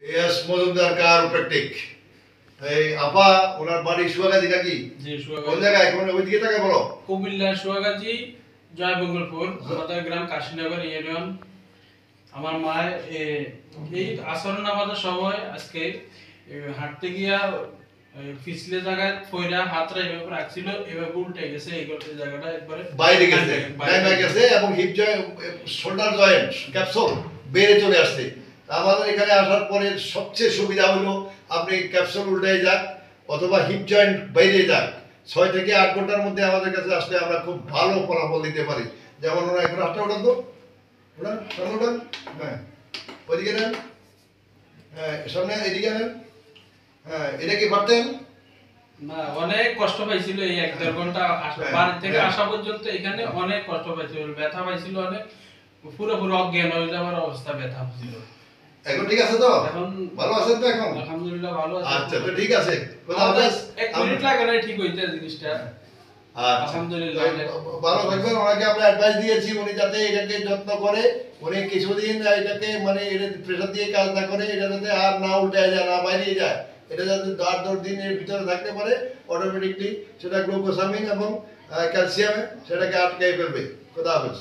S Mojumder Chiropractic. এই আপা ওনার বাড়ি সুয়াগাজী নাকি? জি সুয়াগাজী। কোন জায়গায়? কোন ওইদিকে থাকে বলো? কুমিল্লা সুয়াগাজী জয়মঙ্গলপুর, আমাদের গ্রাম কাশীনগর ইউনিয়ন। আমার মা এই আসর নামাজের সময় আজকে হাঁটতে গিয়া পিছলে জায়গায় ফয়রা হাতরা এভাবে রাখছিল, এভাবে উল্টে গেছে। এই জায়গাটা একবারে বাইরে গেছে, বাইরে গেছে এবং hip joint, shoulder joint, capsule বেড়ে চলে আসছে। আমাদের এখানে আসার পরে সবচেয়ে সুবিধা হলো আপনি ক্যাপসুল উল্টে যাক অথবা হিপ জয়েন্ট বাইরে যাক, 6 থেকে 8 ঘন্টার মধ্যে আমাদের কাছে আসলে আমরা খুব ভালো ফলাফল দিতে পারি। যেমন ওরা এখন হাতটা ওঠান তো, ওঠান সামনে ওঠান, হ্যাঁ ওইদিকে নেন, হ্যাঁ সামনে এদিকে নেন, হ্যাঁ এটা কি পারতেন? না, অনেক কষ্ট পাইছিল। এই 1-1.5 ঘন্টা বাড়ি থেকে আসা পর্যন্ত এখানে অনেক কষ্ট পাইছিল, ব্যথা পাইছিল অনেক, পুরো অজ্ঞান হয়ে যাওয়ার অবস্থা ব্যথা ছিল। এখন ঠিক আছে তো? এখন ভালো আছেন তো? এখন আলহামদুলিল্লাহ ভালো আছি। আচ্ছা তো ঠিক আছে, খোদা হাফেজ। 1 মিনিট লাগে না ঠিক হইতে জিনিসটা। আলহামদুলিল্লাহ ভালো থাকবেন। ওনাকে আমরা অ্যাডভাইস দিয়েছি উনি যাতে এটাকে যত্ন করে, উনি কিছুদিন এটাকে মানে এটা প্রেশার দিয়ে কাজ না করে, এটা যাতে আর না উল্টে যায়, না বাইরে যায়, এটা যাতে 8-10 দিনের ভিতরে থাকতে পারে, অটোমেটিকলি সেটা গ্লুকোসামিন এবং ক্যালসিয়ামে সেটাকে আটকে ফেলবে। খোদা হাফেজ।